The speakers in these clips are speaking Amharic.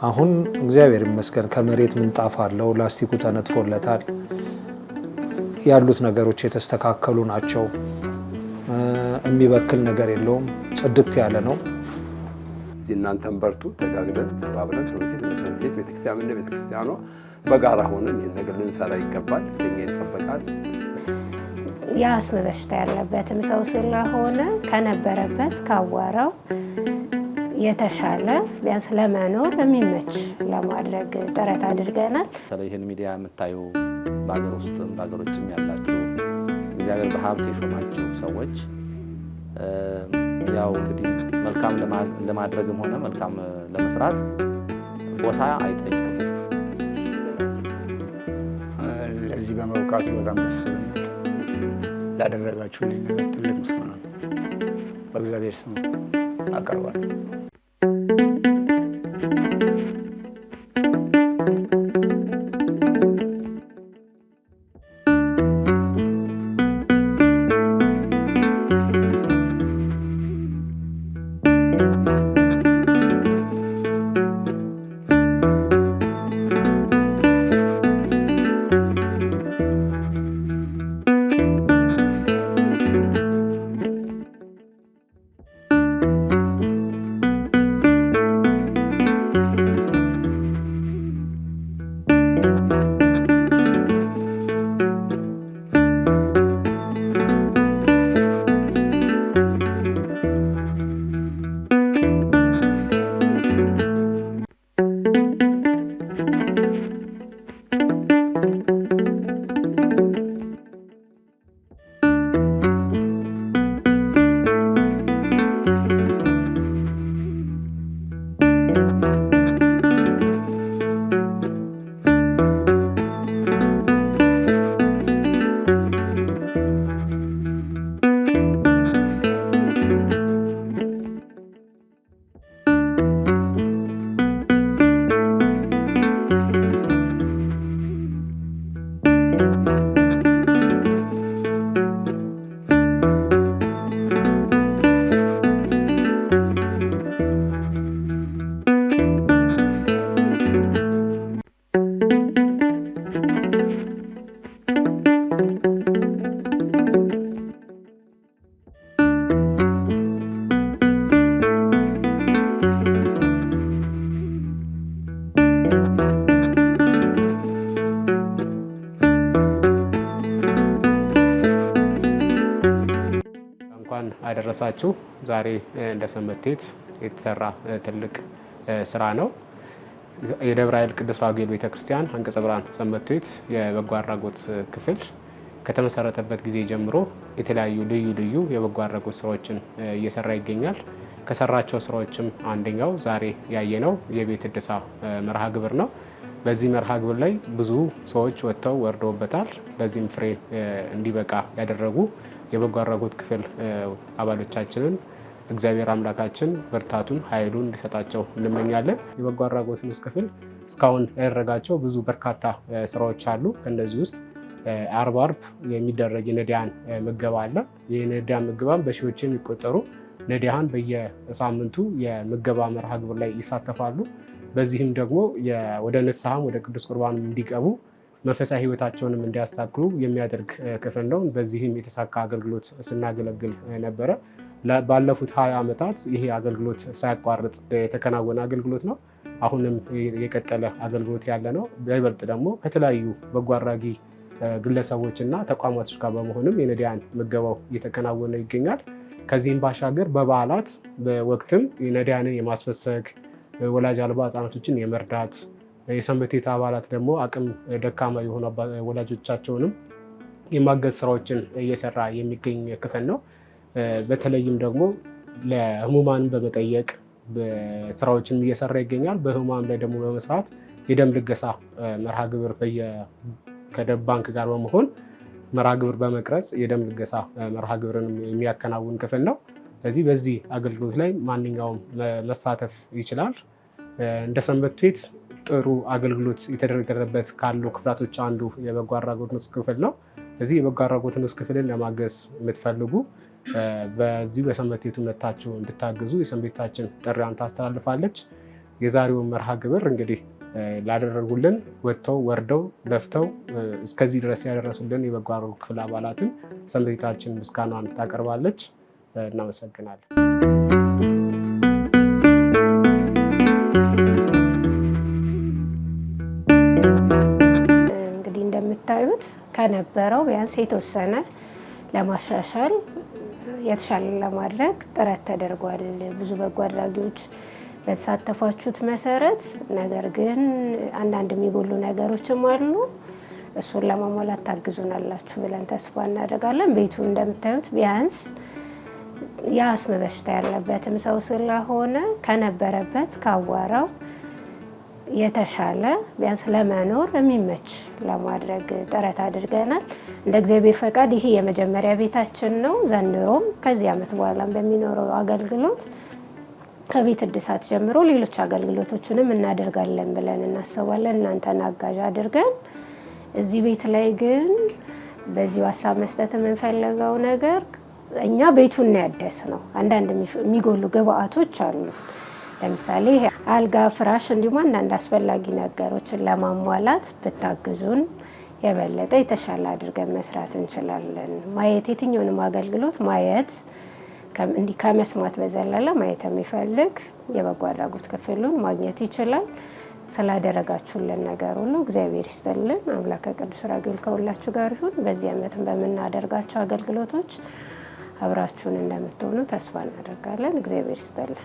አሁን እግዚአብሔር ይመስገን ከመሬት ምንጣፍ አለው፣ ላስቲኩ ተነጥፎለታል። ያሉት ነገሮች የተስተካከሉ ናቸው። የሚበክል ነገር የለውም። ጽድት ያለ ነው። እዚህ እናንተም በርቱ፣ ተጋግዘን ተባብረን ሰንበት ቤት ቤተክርስቲያን እንደ ቤተክርስቲያኗ በጋራ ሆነን ይህን ነገር ልንሰራ ይገባል። ከኛ ይጠበቃል። የአስም በሽታ ያለበትም ሰው ስለሆነ ከነበረበት ካዋራው የተሻለ ቢያንስ ለመኖር የሚመች ለማድረግ ጥረት አድርገናል። በተለይ ይህን ሚዲያ የምታዩ በሀገር ውስጥም በሀገር ውጭም ያላችሁ እግዚአብሔር በሀብት የሾማችሁ ሰዎች ያው እንግዲህ መልካም ለማድረግም ሆነ መልካም ለመስራት ቦታ አይጠይቅም። ለዚህ በመብቃቱ በጣም ደስ ብሎኛል። ላደረጋችሁልኝ ነገር ትልቅ ምስጋና ነው። በእግዚአብሔር ስም አቀርባለሁ። አደረሳችሁ። ዛሬ እንደ ሰንበት ቤት የተሰራ ትልቅ ስራ ነው። የደብረ ኃይል ቅዱስ ራጉኤል ቤተክርስቲያን አንቀጸ ብርሃን ሰንበት ቤት የበጎ አድራጎት ክፍል ከተመሰረተበት ጊዜ ጀምሮ የተለያዩ ልዩ የበጎ አድራጎት ስራዎችን እየሰራ ይገኛል። ከሰራቸው ስራዎችም አንደኛው ዛሬ ያየነው የቤት እድሳ መርሃ ግብር ነው። በዚህ መርሃ ግብር ላይ ብዙ ሰዎች ወጥተው ወርደውበታል። ለዚህም ፍሬ እንዲበቃ ያደረጉ የበጎ አድራጎት ክፍል አባሎቻችንን እግዚአብሔር አምላካችን ብርታቱን ኃይሉን እንዲሰጣቸው እንመኛለን። የበጎ አድራጎት ንዑስ ክፍል እስካሁን ያደረጋቸው ብዙ በርካታ ስራዎች አሉ። ከእነዚህ ውስጥ አርብ የሚደረግ የነዳያን ምገባ አለ። የነዳያን ምገባም በሺዎች የሚቆጠሩ ነዳያን በየሳምንቱ የምገባ መርሃ ግብር ላይ ይሳተፋሉ። በዚህም ደግሞ ወደ ንስሐም ወደ ቅዱስ ቁርባን እንዲገቡ መንፈሳዊ ህይወታቸውንም እንዲያስተካክሉ የሚያደርግ ክፍል ነው። በዚህም የተሳካ አገልግሎት ስናገለግል ነበረ። ባለፉት 20 ዓመታት ይሄ አገልግሎት ሳያቋርጥ የተከናወነ አገልግሎት ነው። አሁንም የቀጠለ አገልግሎት ያለ ነው። በይበልጥ ደግሞ ከተለያዩ በጎ አድራጊ ግለሰቦችና ተቋማቶች ጋር በመሆንም የነዳያን ምገባው እየተከናወነ ይገኛል። ከዚህም ባሻገር በበዓላት በወቅትም የነዳያንን የማስፈሰግ ወላጅ አልባ ህጻናቶችን የመርዳት የሰንበት ቤት አባላት ደግሞ አቅም ደካማ የሆኑ ወላጆቻቸውንም የማገዝ ስራዎችን እየሰራ የሚገኝ ክፍል ነው። በተለይም ደግሞ ለህሙማን በመጠየቅ ስራዎችን እየሰራ ይገኛል። በህሙማን ላይ ደግሞ በመስራት የደም ልገሳ መርሃ ግብር ከደም ባንክ ጋር በመሆን መርሃ ግብር በመቅረጽ የደም ልገሳ መርሃ ግብርን የሚያከናውን ክፍል ነው። ስለዚህ በዚህ አገልግሎት ላይ ማንኛውም መሳተፍ ይችላል። እንደ ሰንበት ቤት ጥሩ አገልግሎት የተደረገበት ካሉ ክፍላቶች አንዱ የበጎ አድራጎት ንዑስ ክፍል ነው። ስለዚህ የበጎ አድራጎት ንዑስ ክፍልን ለማገዝ የምትፈልጉ በዚህ በሰንበት ቤቱ መጥታችሁ እንድታግዙ የሰንበት ቤታችን ጥሪዋን ታስተላልፋለች። የዛሬውን መርሃ ግብር እንግዲህ ላደረጉልን ወጥተው ወርደው ለፍተው እስከዚህ ድረስ ያደረሱልን የበጎ አድራጎት ክፍል አባላትን ሰንበት ቤታችን ምስጋናዋን ታቀርባለች። እናመሰግናለን። እንግዲህ እንደምታዩት ከነበረው ቢያንስ የተወሰነ ለማሻሻል የተሻለ ለማድረግ ጥረት ተደርጓል። ብዙ በጎ አድራጊዎች በተሳተፋችሁት መሰረት፣ ነገር ግን አንዳንድ የሚጎሉ ነገሮችም አሉ። እሱን ለማሟላት ታግዙናላችሁ ብለን ተስፋ እናደርጋለን። ቤቱ እንደምታዩት ቢያንስ የአስም በሽታ ያለበትም ሰው ስለሆነ ከነበረበት ካዋራው የተሻለ ቢያንስ ለመኖር የሚመች ለማድረግ ጥረት አድርገናል። እንደ እግዚአብሔር ፈቃድ ይሄ የመጀመሪያ ቤታችን ነው። ዘንድሮም ከዚህ ዓመት በኋላም በሚኖረው አገልግሎት ከቤት እድሳት ጀምሮ ሌሎች አገልግሎቶችንም እናደርጋለን ብለን እናስባለን። እናንተን አጋዥ አድርገን እዚህ ቤት ላይ ግን በዚሁ ሀሳብ መስጠት የምንፈልገው ነገር እኛ ቤቱን ያደስ ነው። አንዳንድ የሚጎሉ ግብአቶች አሉ። ለምሳሌ አልጋ፣ ፍራሽ እንዲሁም አንዳንድ አስፈላጊ ነገሮችን ለማሟላት ብታግዙን የበለጠ የተሻለ አድርገን መስራት እንችላለን። ማየት የትኛውንም አገልግሎት ማየት እንዲህ ከመስማት በዘለለ ማየት የሚፈልግ የበጎ አድራጎት ክፍሉን ማግኘት ይችላል። ስላደረጋችሁልን ነገር ሁሉ እግዚአብሔር ይስጥልን። አምላከ ቅዱስ ራጉኤል ከሁላችሁ ጋር ይሁን። በዚህ ዓመትም በምናደርጋቸው አገልግሎቶች አብራችሁን እንደምትሆኑ ተስፋ እናደርጋለን። እግዚአብሔር ይስጥልን።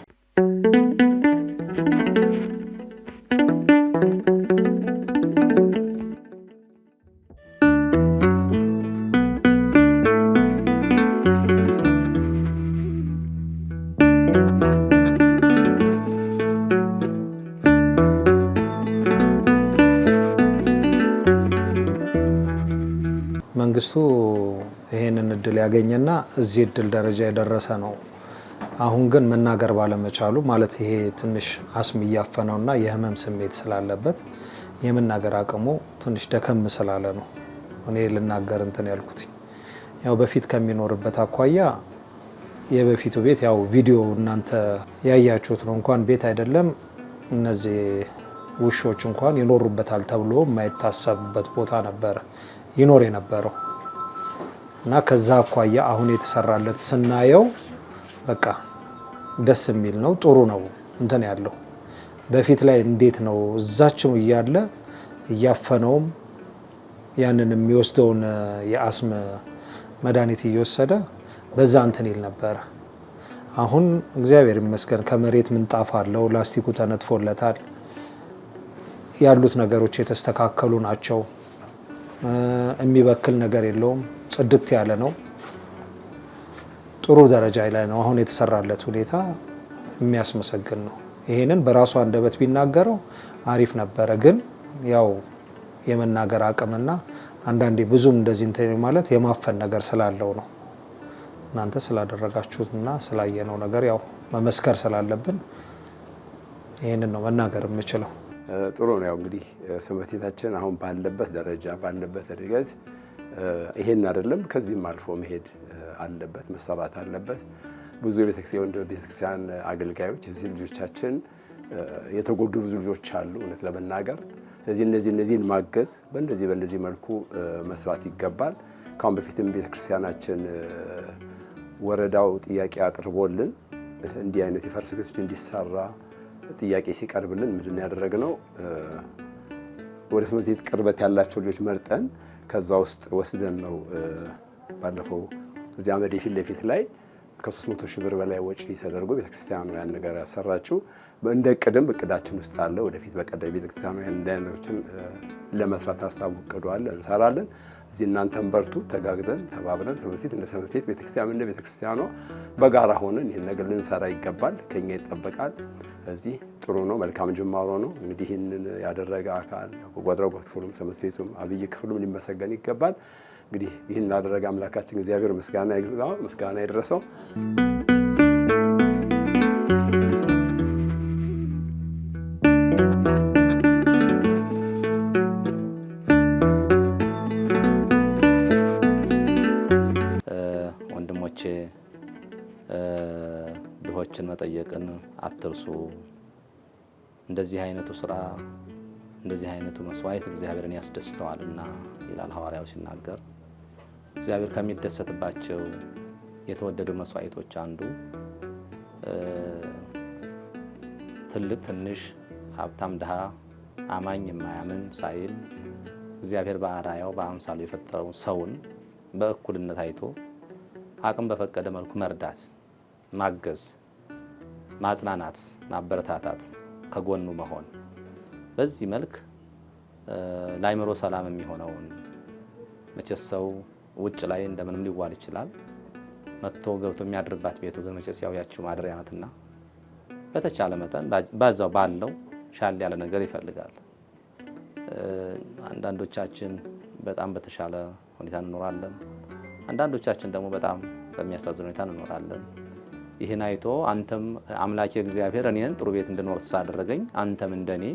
መንግስቱ ይሄንን እድል ያገኘና እዚህ እድል ደረጃ የደረሰ ነው። አሁን ግን መናገር ባለመቻሉ ማለት ይሄ ትንሽ አስም እያፈነውና የህመም ስሜት ስላለበት የመናገር አቅሙ ትንሽ ደከም ስላለ ነው እኔ ልናገር እንትን ያልኩት። ያው በፊት ከሚኖርበት አኳያ የበፊቱ ቤት ያው ቪዲዮ እናንተ ያያችሁት ነው። እንኳን ቤት አይደለም እነዚህ ውሾች እንኳን ይኖሩበታል ተብሎ የማይታሰብበት ቦታ ነበር ይኖር የነበረው እና ከዛ አኳያ አሁን የተሰራለት ስናየው በቃ ደስ የሚል ነው። ጥሩ ነው እንትን ያለው በፊት ላይ እንዴት ነው እዛችም እያለ እያፈነውም ያንን የሚወስደውን የአስም መድኃኒት እየወሰደ በዛ እንትን ይል ነበር። አሁን እግዚአብሔር ይመስገን ከመሬት ምንጣፍ አለው፣ ላስቲኩ ተነጥፎለታል፣ ያሉት ነገሮች የተስተካከሉ ናቸው። የሚበክል ነገር የለውም፣ ጽድት ያለ ነው። ጥሩ ደረጃ ላይ ነው አሁን የተሰራለት ሁኔታ የሚያስመሰግን ነው። ይሄንን በራሱ አንደበት ቢናገረው አሪፍ ነበረ፣ ግን ያው የመናገር አቅምና አንዳንዴ ብዙም እንደዚህ እንትን ማለት የማፈን ነገር ስላለው ነው። እናንተ ስላደረጋችሁትና ስላየነው ነገር ያው መመስከር ስላለብን ይሄንን ነው መናገር የምችለው። ጥሩ ነው። ያው እንግዲህ ሰንበት ቤታችን አሁን ባለበት ደረጃ ባለበት እድገት ይሄን አይደለም ከዚህም አልፎ መሄድ አለበት፣ መሰራት አለበት። ብዙ የቤተክርስቲያን አገልጋዮች እዚህ ልጆቻችን የተጎዱ ብዙ ልጆች አሉ እውነት ለመናገር። ስለዚህ እነዚህን ማገዝ በእንደዚህ መልኩ መስራት ይገባል። ካሁን በፊትም ቤተክርስቲያናችን ወረዳው ጥያቄ አቅርቦልን እንዲህ አይነት የፈርስ ቤቶች እንዲሰራ ጥያቄ ሲቀርብልን ምንድን ያደረግነው ወደ ትምህርት ቤት ቅርበት ያላቸው ልጆች መርጠን ከዛ ውስጥ ወስደን ነው ባለፈው እዚያ አመዴ ፊት ለፊት ላይ ከ300 ሺህ ብር በላይ ወጪ ተደርጎ ቤተክርስቲያኑ ያን ነገር ያሰራችው። እንደ እቅዳችን ውስጥ አለ። ወደፊት በቀጣይ ቤተክርስቲያኑ ያን እንዳይነቶችን ለመስራት ሀሳቡ እቅዷል፣ እንሰራለን። እዚህ እናንተም በርቱ፣ ተጋግዘን ተባብረን ሰንበት ቤት እንደ ሰንበት ቤት ቤተክርስቲያን እንደ ቤተክርስቲያኗ በጋራ ሆነን ይህን ነገር ልንሰራ ይገባል፣ ከኛ ይጠበቃል። እዚህ ጥሩ ነው፣ መልካም ጅማሮ ነው። እንግዲህ ይህንን ያደረገ አካል በጎ አድራጎት ክፍሉም ሰንበት ቤቱም አብይ ክፍሉም ሊመሰገን ይገባል። እንግዲህ ይህን ላደረገ አምላካችን እግዚአብሔር ምስጋና ይድረሰው። ወንድሞቼ ድሆችን መጠየቅን አትርሱ። እንደዚህ አይነቱ ስራ እንደዚህ አይነቱ መስዋዕት እግዚአብሔርን ያስደስተዋልና ይላል ሐዋርያው ሲናገር። እግዚአብሔር ከሚደሰትባቸው የተወደዱ መስዋዕቶች አንዱ ትልቅ ትንሽ፣ ሀብታም ድሃ፣ አማኝ የማያምን ሳይል እግዚአብሔር በአርአያው በአምሳሉ የፈጠረው ሰውን በእኩልነት አይቶ አቅም በፈቀደ መልኩ መርዳት፣ ማገዝ፣ ማጽናናት፣ ማበረታታት፣ ከጎኑ መሆን በዚህ መልክ ለአእምሮ ሰላም የሚሆነውን መቼስ ሰው ውጭ ላይ እንደምንም ሊዋል ይችላል። መጥቶ ገብቶ የሚያድርባት ቤቱ ግን መቼስ ያው ያቺው ማደሪያ ናትና በተቻለ መጠን ባዛው ባለው ሻል ያለ ነገር ይፈልጋል። አንዳንዶቻችን በጣም በተሻለ ሁኔታ እንኖራለን። አንዳንዶቻችን ደግሞ በጣም በሚያሳዝን ሁኔታ እንኖራለን። ይህን አይቶ አንተም አምላኬ እግዚአብሔር እኔን ጥሩ ቤት እንድኖር ስላደረገኝ አንተም እንደኔ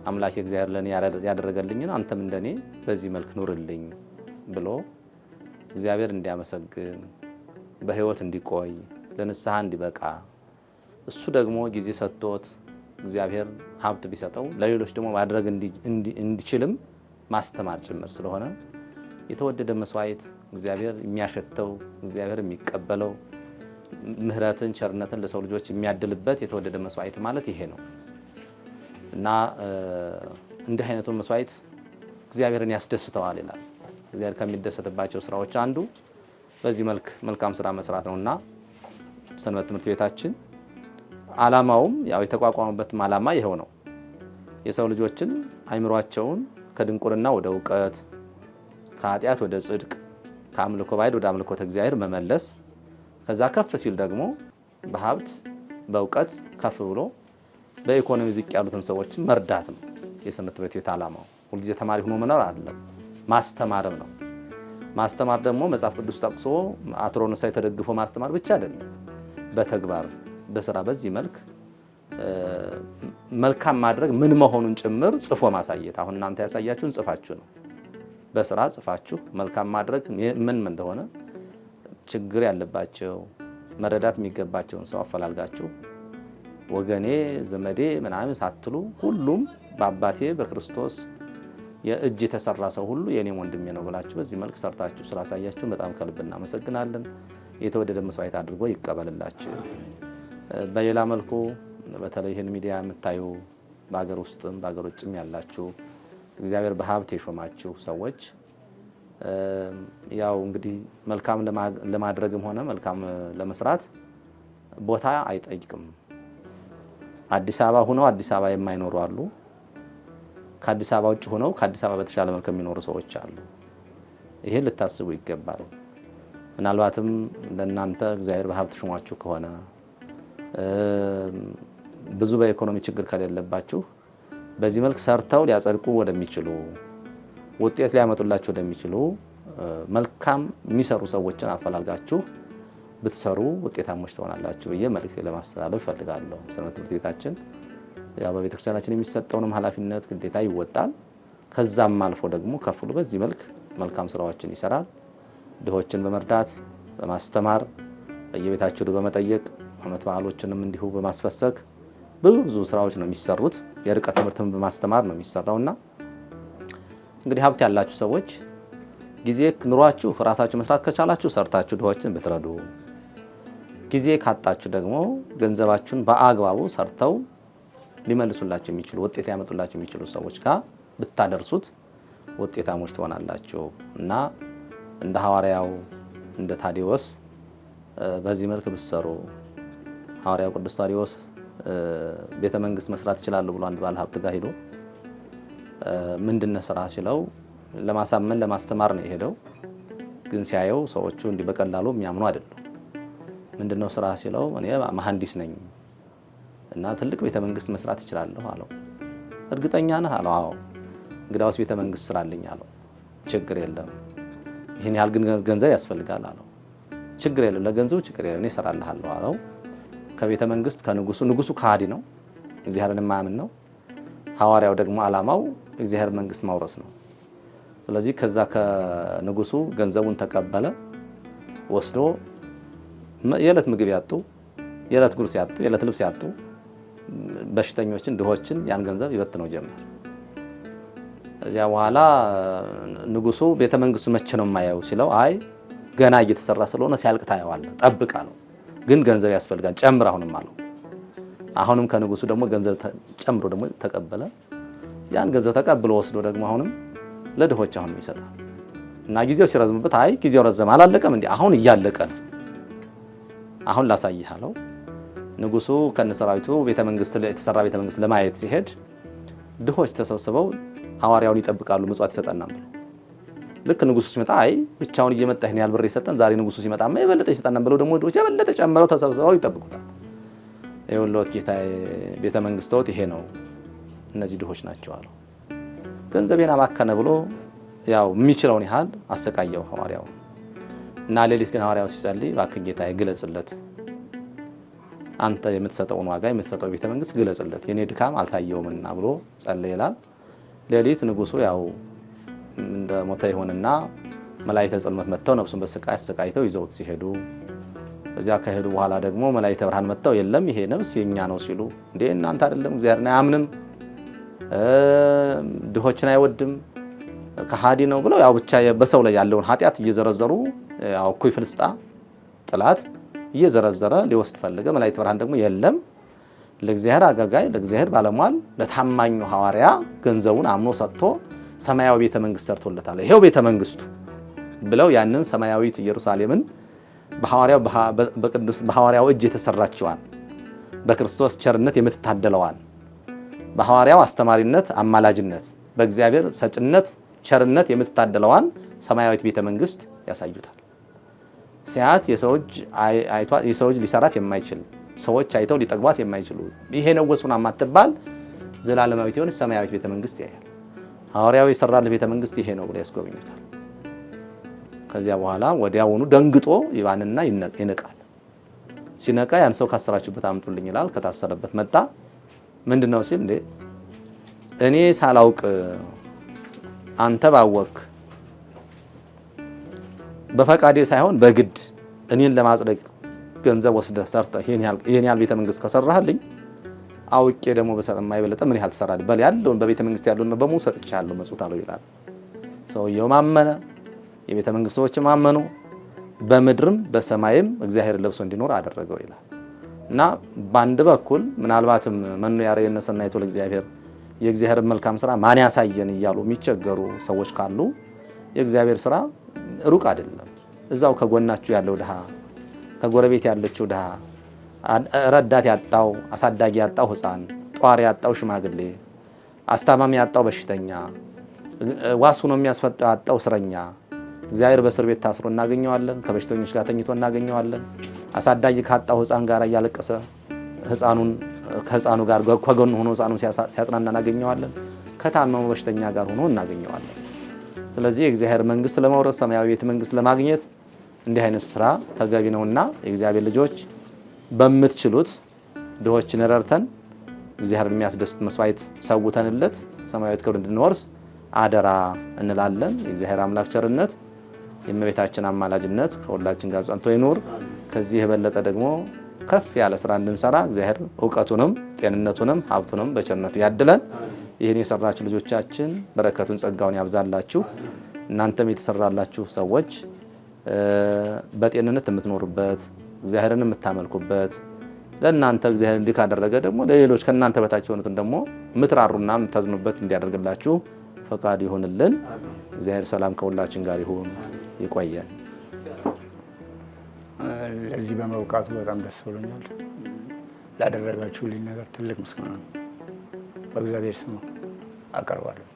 አምላኬ እግዚአብሔር ለኔ ያደረገልኝን አንተም እንደኔ በዚህ መልክ ኑርልኝ ብሎ እግዚአብሔር እንዲያመሰግን በሕይወት እንዲቆይ ለንስሐ እንዲበቃ እሱ ደግሞ ጊዜ ሰጥቶት እግዚአብሔር ሀብት ቢሰጠው ለሌሎች ደግሞ ማድረግ እንዲችልም ማስተማር ጭምር ስለሆነ የተወደደ መስዋዕት እግዚአብሔር የሚያሸተው እግዚአብሔር የሚቀበለው ምሕረትን ቸርነትን ለሰው ልጆች የሚያድልበት የተወደደ መስዋዕት ማለት ይሄ ነው እና እንዲህ አይነቱን መስዋዕት እግዚአብሔርን ያስደስተዋል ይላል። እግዚአብሔር ከሚደሰትባቸው ስራዎች አንዱ በዚህ መልክ መልካም ስራ መስራት ነውና ሰንበት ትምህርት ቤታችን ዓላማውም ያው የተቋቋመበትም ዓላማ ይሄው ነው። የሰው ልጆችን አእምሯቸውን ከድንቁርና ወደ እውቀት፣ ከኃጢአት ወደ ጽድቅ፣ ከአምልኮ ባዕድ ወደ አምልኮተ እግዚአብሔር መመለስ፣ ከዛ ከፍ ሲል ደግሞ በሀብት በእውቀት ከፍ ብሎ በኢኮኖሚ ዝቅ ያሉትን ሰዎችን መርዳት ነው የሰንበት ትምህርት ቤት ዓላማው። ሁልጊዜ ተማሪ ሆኖ መኖር አይደለም፣ ማስተማርም ነው። ማስተማር ደግሞ መጽሐፍ ቅዱስ ጠቅሶ አትሮንሳይ ተደግፎ ማስተማር ብቻ አይደለም፣ በተግባር በስራ በዚህ መልክ መልካም ማድረግ ምን መሆኑን ጭምር ጽፎ ማሳየት። አሁን እናንተ ያሳያችሁን ጽፋችሁ ነው። በስራ ጽፋችሁ መልካም ማድረግ ምን እንደሆነ ችግር ያለባቸው መረዳት የሚገባቸውን ሰው አፈላልጋችሁ ወገኔ ዘመዴ ምናምን ሳትሉ ሁሉም በአባቴ በክርስቶስ የእጅ የተሰራ ሰው ሁሉ የኔም ወንድሜ ነው ብላችሁ በዚህ መልክ ሰርታችሁ ስላሳያችሁን በጣም ከልብ እናመሰግናለን። የተወደደ መስዋዕት አድርጎ ይቀበልላችሁ። በሌላ መልኩ በተለይ ይህን ሚዲያ የምታዩ በሀገር ውስጥም በሀገር ውጭም ያላችሁ እግዚአብሔር በሀብት የሾማችሁ ሰዎች ያው እንግዲህ መልካም ለማድረግም ሆነ መልካም ለመስራት ቦታ አይጠይቅም። አዲስ አበባ ሆነው አዲስ አበባ የማይኖሩ አሉ። ከአዲስ አበባ ውጭ ሆነው ከአዲስ አበባ በተሻለ መልክ የሚኖሩ ሰዎች አሉ። ይሄን ልታስቡ ይገባል። ምናልባትም ለእናንተ እግዚአብሔር በሀብት ሾሟችሁ ከሆነ ብዙ በኢኮኖሚ ችግር ከሌለባችሁ በዚህ መልክ ሰርተው ሊያጸድቁ ወደሚችሉ ውጤት ሊያመጡላችሁ ወደሚችሉ መልካም የሚሰሩ ሰዎችን አፈላልጋችሁ ብትሰሩ ውጤታሞች ትሆናላችሁ ብዬ መልእክት ለማስተላለፍ እፈልጋለሁ። ሰንበት ትምህርት ቤታችን ያው በቤተክርስቲያናችን የሚሰጠውንም ኃላፊነት ግዴታ ይወጣል። ከዛም አልፎ ደግሞ ከፍሎ በዚህ መልክ መልካም ስራዎችን ይሰራል። ድሆችን በመርዳት በማስተማር በየቤታቸው በመጠየቅ ዓመት በዓሎችንም እንዲሁ በማስፈሰክ ብዙ ስራዎች ነው የሚሰሩት። የርቀት ትምህርትን በማስተማር ነው የሚሰራውና እንግዲህ ሀብት ያላችሁ ሰዎች ጊዜ ኑሯችሁ ራሳችሁ መስራት ከቻላችሁ ሰርታችሁ ድሆችን ብትረዱ፣ ጊዜ ካጣችሁ ደግሞ ገንዘባችሁን በአግባቡ ሰርተው ሊመልሱላችሁ የሚችሉ ውጤት ሊያመጡላችሁ የሚችሉ ሰዎች ጋር ብታደርሱት ውጤታሞች ትሆናላችሁ እና እንደ ሐዋርያው እንደ ታዲዎስ በዚህ መልክ ብትሰሩ። ሐዋርያው ቅዱስ ታዲዎስ ቤተ መንግስት መስራት ይችላሉ ብሎ አንድ ባለ ሀብት ጋር ሄዶ ምንድነው ስራ ሲለው ለማሳመን ለማስተማር ነው የሄደው። ግን ሲያየው ሰዎቹ እንዲህ በቀላሉ የሚያምኑ አይደሉም። ምንድነው ስራ ሲለው እኔ መሐንዲስ ነኝ እና ትልቅ ቤተ መንግስት መስራት ይችላለሁ አለው። እርግጠኛ ነህ አለው። አዎ። እንግዲያውስ ቤተ መንግስት ስራልኝ አለው። ችግር የለም ይህን ያህል ግን ገንዘብ ያስፈልጋል አለው። ችግር የለም ለገንዘቡ ችግር የለም እኔ እሰራልሃለሁ አለው። ከቤተ መንግስት ንጉሱ ከሃዲ ነው፣ እግዚአብሔርን የማያምን ነው። ሐዋርያው ደግሞ ዓላማው እግዚአብሔር መንግስት ማውረስ ነው። ስለዚህ ከዛ ከንጉሱ ገንዘቡን ተቀበለ። ወስዶ የዕለት ምግብ ያጡ፣ የዕለት ጉርስ ያጡ፣ የዕለት ልብስ ያጡ በሽተኞችን ድሆችን ያን ገንዘብ ይበትነው ጀመር። እዚያ በኋላ ንጉሱ ቤተ መንግስቱ መቼ ነው የማየው ሲለው አይ ገና እየተሰራ ስለሆነ ሲያልቅ ታየዋለህ ጠብቅ አለው። ግን ገንዘብ ያስፈልጋል ጨምር አሁንም አለው። አሁንም ከንጉሱ ደግሞ ገንዘብ ጨምሮ ደግሞ ተቀበለ። ያን ገንዘብ ተቀብሎ ወስዶ ደግሞ አሁንም ለድሆች አሁንም ይሰጣል። እና ጊዜው ሲረዝምበት አይ ጊዜው ረዘም አላለቀም እንዴ አሁን እያለቀ ነው አሁን ላሳይህ አለው። ንጉሱ ከነሰራዊቱ ቤተ መንግስት የተሰራ ቤተ መንግስት ለማየት ሲሄድ ድሆች ተሰብስበው ሐዋርያውን ይጠብቃሉ ምጽዋት ይሰጣና ብለው ልክ ንጉሱ ሲመጣ አይ ብቻውን እየመጣ ይሄን ያህል ብር ይሰጣን ዛሬ ንጉሱ ሲመጣማ የበለጠ ይሰጣና ብለው ደግሞ ድሆች የበለጠ ጨምረው ተሰብስበው ይጠብቁታል። ይኸውልዎት ጌታዬ ቤተ መንግስቶት ይሄ ነው እነዚህ ድሆች ናቸው አለው። ገንዘቤን አባከነ ብሎ ያው የሚችለውን ያህል አሰቃየው ሐዋርያው እና ሌሊት ግን ሐዋርያው ሲጸልይ እባክህ ጌታዬ ግለጽለት አንተ የምትሰጠውን ዋጋ የምትሰጠው ቤተ መንግስት ግለጽለት የኔ ድካም አልታየውምና ብሎ ጸለየ ይላል። ሌሊት ንጉሱ ያው እንደ ሞተ ይሆንና መላእክተ ጽልመት መጥተው ነፍሱን በስቃይ አሰቃይተው ይዘውት ሲሄዱ እዚያ ከሄዱ በኋላ ደግሞ መላእክተ ብርሃን መጥተው የለም ይሄ ነፍስ የኛ ነው ሲሉ እንዴ እናንተ አይደለም እግዚአብሔርን አያምንም ድሆችን አይወድም ከሃዲ ነው ብለው ያው ብቻ በሰው ላይ ያለውን ኃጢአት እየዘረዘሩ ያው እኩይ ፍልስጣ ጥላት እየዘረዘረ ሊወስድ ፈልገ። መላእክተ ብርሃን ደግሞ የለም ለእግዚአብሔር አገልጋይ ለእግዚአብሔር ባለሟል ለታማኙ ሐዋርያ ገንዘቡን አምኖ ሰጥቶ ሰማያዊ ቤተ መንግስት ሰርቶለታል ይሄው ቤተ መንግስቱ ብለው ያንን ሰማያዊት ኢየሩሳሌምን በሐዋርያው እጅ የተሰራችዋን በክርስቶስ ቸርነት የምትታደለዋን በሐዋርያው አስተማሪነት አማላጅነት በእግዚአብሔር ሰጭነት ቸርነት የምትታደለዋን ሰማያዊት ቤተ መንግስት ያሳዩታል። ሲያት የሰው እጅ ሊሰራት የማይችል ሰዎች አይተው ሊጠግቧት የማይችሉ ይሄ ነው ወስና ማትባል ዘላለማዊት የሆነች ሰማያዊት ቤተ መንግስት ያያል። ሐዋርያው የሰራለት ቤተ መንግስት ይሄ ነው ብሎ ያስጎበኙታል። ከዚያ በኋላ ወዲያውኑ ደንግጦ ይባንና ይነቃል። ሲነቃ ያን ሰው ካሰራችሁበት አምጡልኝ ይላል። ከታሰረበት መጣ። ምንድነው ሲል እንዴ እኔ ሳላውቅ አንተ ባወክ በፈቃዴ ሳይሆን በግድ እኔን ለማጽደቅ ገንዘብ ወስደህ ሰርተህ ይሄን ያህል ቤተ መንግስት ከሰራህልኝ አውቄ ደግሞ በሰጠ የማይበለጠ ምን ያህል ትሰራለህ በል ያለውን በቤተ መንግስት ያለውን በሙሉ ሰጥቻለሁ መጽውታለሁ ይላል። ሰውየው ማመነ፣ የቤተ መንግስት ሰዎች ማመኑ፣ በምድርም በሰማይም እግዚአብሔር ለብሶ እንዲኖር አደረገው ይላል። እና በአንድ በኩል ምናልባትም መኑ ያረየነ ሰናይቶ ለእግዚአብሔር የእግዚአብሔር መልካም ስራ ማን ያሳየን እያሉ የሚቸገሩ ሰዎች ካሉ የእግዚአብሔር ስራ ሩቅ አይደለም። እዛው ከጎናችሁ ያለው ድሃ፣ ከጎረቤት ያለችው ድሃ፣ ረዳት ያጣው አሳዳጊ ያጣው ህፃን፣ ጧሪ ያጣው ሽማግሌ፣ አስታማሚ ያጣው በሽተኛ፣ ዋስ ሆኖ የሚያስፈጣው ያጣው እስረኛ እግዚአብሔር በእስር ቤት ታስሮ እናገኘዋለን። ከበሽተኞች ጋር ተኝቶ እናገኘዋለን። አሳዳጊ ካጣው ህፃን ጋር እያለቀሰ ከህፃኑ ጋር ከጎኑ ሆኖ ህፃኑን ሲያጽናና እናገኘዋለን። ከታመመ በሽተኛ ጋር ሆኖ እናገኘዋለን። ስለዚህ የእግዚአብሔር መንግስት ለመውረስ ሰማያዊ ቤተ መንግስት ለማግኘት እንዲህ አይነት ስራ ተገቢ ነውና የእግዚአብሔር ልጆች በምትችሉት ድሆችን ረድተን እግዚአብሔር የሚያስደስት መስዋዕት ሰውተንለት ሰማያዊት ክብር እንድንወርስ አደራ እንላለን። የእግዚአብሔር አምላክ ቸርነት የእመቤታችን አማላጅነት ከሁላችን ጋር ጸንቶ ይኑር። ከዚህ የበለጠ ደግሞ ከፍ ያለ ስራ እንድንሰራ እግዚአብሔር ዕውቀቱንም ጤንነቱንም ሀብቱንም በቸርነቱ ያድለን። ይህን የሰራችሁ ልጆቻችን በረከቱን ጸጋውን ያብዛላችሁ። እናንተም የተሰራላችሁ ሰዎች በጤንነት የምትኖሩበት እግዚአብሔርን የምታመልኩበት ለእናንተ እግዚአብሔር እንዲህ ካደረገ ደግሞ ለሌሎች ከእናንተ በታች የሆኑትን ደግሞ የምትራሩና የምታዝኑበት እንዲያደርግላችሁ ፈቃድ ይሁንልን። እግዚአብሔር ሰላም ከሁላችን ጋር ይሁን። ይቆየን። ለዚህ በመብቃቱ በጣም ደስ ብሎኛል። ላደረጋችሁልኝ ነገር ትልቅ ምስጋና ነው በእግዚአብሔር ስም አቀርባለሁ።